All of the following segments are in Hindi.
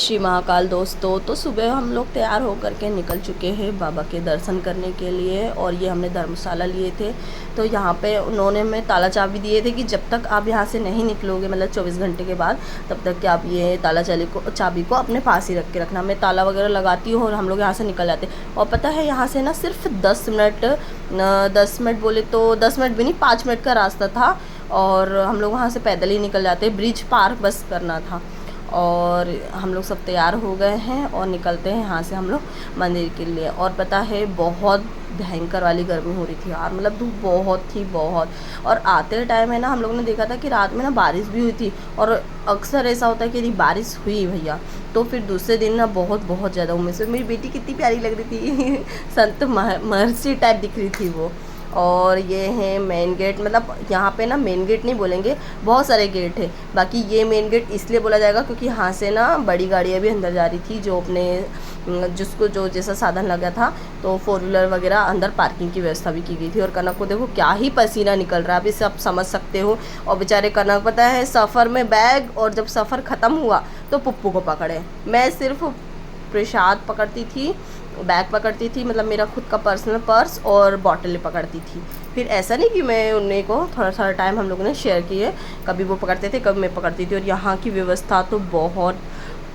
श्री महाकाल दोस्तों, तो सुबह हम लोग तैयार होकर के निकल चुके हैं बाबा के दर्शन करने के लिए। और ये हमने धर्मशाला लिए थे, तो यहाँ पे उन्होंने हमें ताला चाबी दिए थे कि जब तक आप यहाँ से नहीं निकलोगे, मतलब 24 घंटे के बाद, तब तक कि आप ये ताला चाबी को अपने पास ही रख के रखना। मैं ताला वगैरह लगाती हूँ और हम लोग यहाँ से निकल जाते। और पता है यहाँ से ना सिर्फ 10 मिनट बोले तो 10 मिनट भी नहीं, 5 मिनट का रास्ता था। और हम लोग वहाँ से पैदल ही निकल जाते, ब्रिज पार बस करना था। और हम लोग सब तैयार हो गए हैं और निकलते हैं यहाँ से हम लोग मंदिर के लिए। और पता है बहुत भयंकर वाली गर्मी हो रही थी यार, मतलब धूप बहुत थी बहुत। और आते टाइम है ना, हम लोग ने देखा था कि रात में ना बारिश भी हुई थी। और अक्सर ऐसा होता है कि यदि बारिश हुई भैया तो फिर दूसरे दिन ना बहुत बहुत ज़्यादा उम्मीद से मेरी बेटी कितनी प्यारी लग रही थी संत महर्षि टाइप दिख रही थी वो। और ये है मेन गेट, मतलब यहाँ पे ना मेन गेट नहीं बोलेंगे, बहुत सारे गेट है। बाकी ये मेन गेट इसलिए बोला जाएगा क्योंकि यहाँ से ना बड़ी गाड़ियाँ भी अंदर जा रही थी, जो अपने जिसको जो जैसा साधन लगा था। तो 4 व्हीलर वगैरह अंदर पार्किंग की व्यवस्था भी की गई थी। और कनक को देखो क्या ही पसीना निकल रहा है, अभी से आप समझ सकते हो। और बेचारे कनक पता है सफ़र में बैग, और जब सफ़र ख़त्म हुआ तो पुप्पू को पकड़े। मैं सिर्फ प्रसाद पकड़ती थी, बैग पकड़ती थी, मतलब मेरा खुद का पर्सनल पर्स और बॉटल पकड़ती थी। फिर ऐसा नहीं कि मैं उन्हीं को थोड़ा थोड़ा टाइम हम लोगों ने शेयर किए, कभी वो पकड़ते थे कभी मैं पकड़ती थी। और यहाँ की व्यवस्था तो बहुत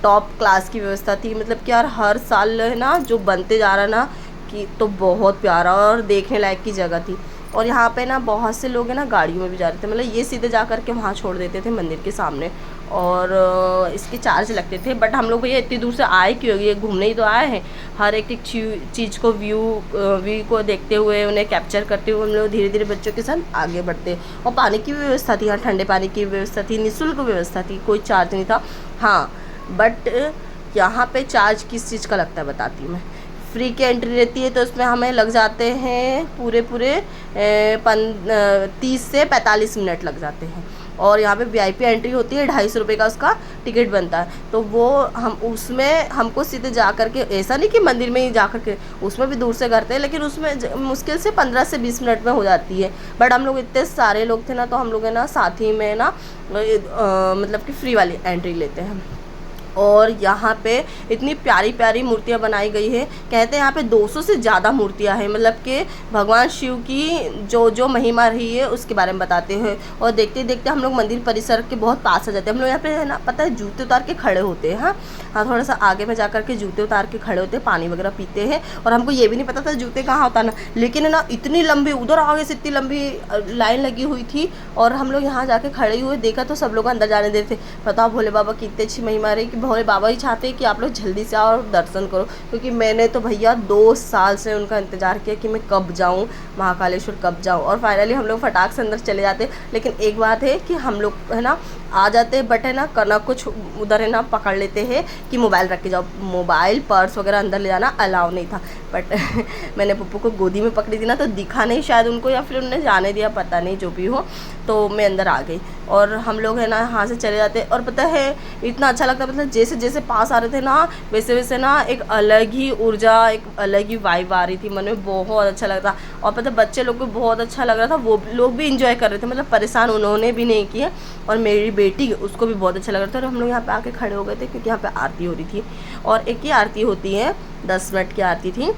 टॉप क्लास की व्यवस्था थी, मतलब कि यार हर साल है ना जो बनते जा रहा ना कि तो बहुत प्यारा और देखने लायक की जगह थी। और यहाँ पे ना बहुत से लोग हैं ना गाड़ियों में भी जा रहे थे, मतलब ये सीधे जा कर के वहाँ छोड़ देते थे मंदिर के सामने। और इसके चार्ज लगते थे। बट हम लोग भैया इतनी दूर से आए क्यों, ये घूमने ही तो आए हैं। हर एक चीज़ को व्यू को देखते हुए, उन्हें कैप्चर करते हुए हम लोग धीरे धीरे बच्चों के साथ आगे बढ़ते। और पानी की भी व्यवस्था थी, यहाँ ठंडे पानी की व्यवस्था थी, निःशुल्क व्यवस्था थी, कोई चार्ज नहीं था। हाँ बट यहाँ पे चार्ज किस चीज़ का लगता है बताती हूँ मैं। फ्री की एंट्री रहती है तो उसमें हमें लग जाते हैं पूरे 30 से 45 मिनट लग जाते हैं। और यहाँ पे वीआईपी एंट्री होती है, 250 रुपये का उसका टिकट बनता है। तो वो हम उसमें हमको सीधे जा कर के, ऐसा नहीं कि मंदिर में ही जा कर के, उसमें भी दूर से करते हैं, लेकिन उसमें मुश्किल से 15 से 20 मिनट में हो जाती है। बट हम लोग इतने सारे लोग थे ना, तो हम लोग है ना साथ ही में ना मतलब कि फ्री वाली एंट्री लेते हैं। और यहाँ पे इतनी प्यारी प्यारी मूर्तियाँ बनाई गई है, कहते हैं यहाँ पे 200 से ज़्यादा मूर्तियाँ हैं, मतलब कि भगवान शिव की जो जो महिमा रही है उसके बारे में बताते हैं। और देखते देखते हम लोग मंदिर परिसर के बहुत पास आ जाते हैं। हम लोग यहाँ पे है ना, पता है जूते उतार के खड़े होते हैं। हाँ थोड़ा सा आगे में जा कर के जूते उतार के खड़े होते हैं, पानी वगैरह पीते हैं। और हमको ये भी नहीं पता था जूते कहाँ उतारना, लेकिन है ना इतनी लंबी, उधर आगे से इतनी लंबी लाइन लगी हुई थी। और हम लोग यहाँ जाके खड़े हुए, देखा तो सब लोग अंदर जाने दे रहे थे। बताओ भोले बाबा की इतनी अच्छी महिमा रही कि भोले बाबा ही चाहते हैं कि आप लोग जल्दी से आओ और दर्शन करो। क्योंकि मैंने तो भैया 2 साल से उनका इंतज़ार किया कि मैं कब जाऊँ महाकालेश्वर, कब जाऊँ। और फाइनली हम लोग फटाक से अंदर चले जाते। लेकिन एक बात है कि हम लोग है ना आ जाते, बट है ना करना कुछ उधर है ना पकड़ लेते हैं कि मोबाइल रख के जाओ, मोबाइल पर्स वगैरह अंदर ले जाना अलाउ नहीं था। बट मैंने पप्पू को गोदी में पकड़ी थी ना, तो दिखा नहीं शायद उनको, या फिर उन्होंने जाने दिया, पता नहीं, जो भी हो। तो मैं अंदर आ गई और हम लोग है ना यहाँ से चले जाते। और पता है इतना अच्छा लगता, मतलब जैसे जैसे पास आ रहे थे ना, वैसे वैसे ना एक अलग ही ऊर्जा, एक अलग ही वाइब आ रही थी, मन में बहुत अच्छा लग रहा। और पता है बच्चे लोग को बहुत अच्छा लग रहा था, वो लोग भी इंजॉय कर रहे थे, मतलब परेशान उन्होंने भी नहीं किया। और मेरी बेटी उसको भी बहुत अच्छा लग रहा था। और हम लोग यहाँ पे आके खड़े हो गए थे क्योंकि यहाँ पे आरती हो रही थी। और एक ही आरती होती है, 10 मिनट की आरती थी।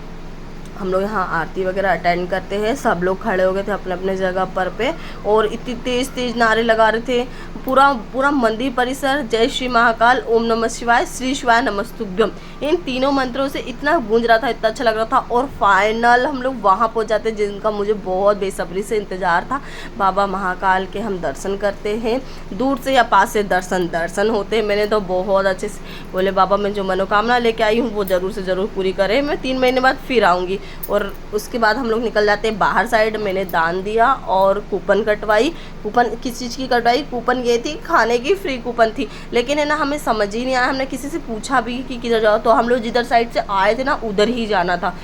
हम लोग यहाँ आरती वगैरह अटेंड करते हैं, सब लोग खड़े हो गए थे अपने अपने जगह पर पे। और इतनी तेज़ तेज़ नारे लगा रहे थे, पूरा पूरा मंदिर परिसर जय श्री महाकाल, ओम नमः शिवाय, श्री शिवाय नमस्तुभ्यम, इन तीनों मंत्रों से इतना गूंज रहा था, इतना अच्छा लग रहा था। और फाइनल हम लोग वहाँ पहुँच जाते जिनका मुझे बहुत बेसब्री से इंतज़ार था। बाबा महाकाल के हम दर्शन करते हैं, दूर से या पास से दर्शन होते हैं। मैंने तो बहुत अच्छे से बोले बाबा मैं जो मनोकामना लेके आई हूँ वो ज़रूर से ज़रूर पूरी करें, मैं 3 महीने बाद फिर आऊँगी। और उसके बाद हम लोग निकल जाते हैं बाहर साइड। मैंने दान दिया और कूपन कटवाई। कूपन किस चीज़ की कटवाई, कूपन ये थी खाने की, फ्री कूपन थी। लेकिन है ना हमें समझ ही नहीं आया, हमने किसी से पूछा भी कि किधर जाओ, तो हम लोग जिधर साइड से आए थे ना उधर ही जाना था।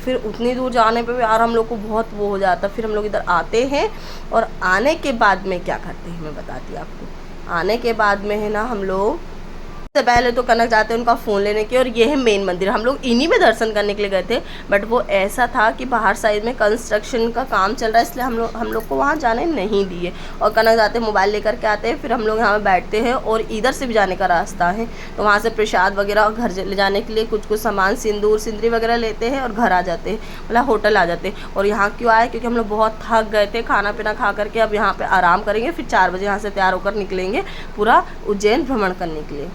फिर उतनी दूर जाने पे भी यार हम लोग को बहुत वो हो जाता। फिर हम लोग इधर आते हैं और आने के बाद में क्या करते हैं मैं बताती हूँ आपको। आने के बाद में है ना हम लोग सबसे पहले तो कनक जाते हैं उनका फ़ोन लेने के, और ये है मेन मंदिर। हम लोग इन्हीं में दर्शन करने के लिए गए थे, बट वो ऐसा था कि बाहर साइड में कंस्ट्रक्शन का काम चल रहा है, इसलिए हम लोग को वहाँ जाने नहीं दिए। और कनक जाते मोबाइल लेकर के आते हैं, फिर हम लोग यहाँ पे बैठते हैं, और इधर से भी जाने का रास्ता है, तो वहाँ से प्रसाद वगैरह घर ले जाने के लिए कुछ सामान, सिंदूर सिंदरी वगैरह लेते हैं और घर आ जाते हैं, मतलब होटल आ जाते हैं। और यहाँ क्यों आए, क्योंकि हम लोग बहुत थक गए थे खाना पीना खा करके। अब यहाँ पे आराम करेंगे, फिर 4 बजे यहाँ से तैयार होकर निकलेंगे पूरा उज्जैन भ्रमण करने के लिए।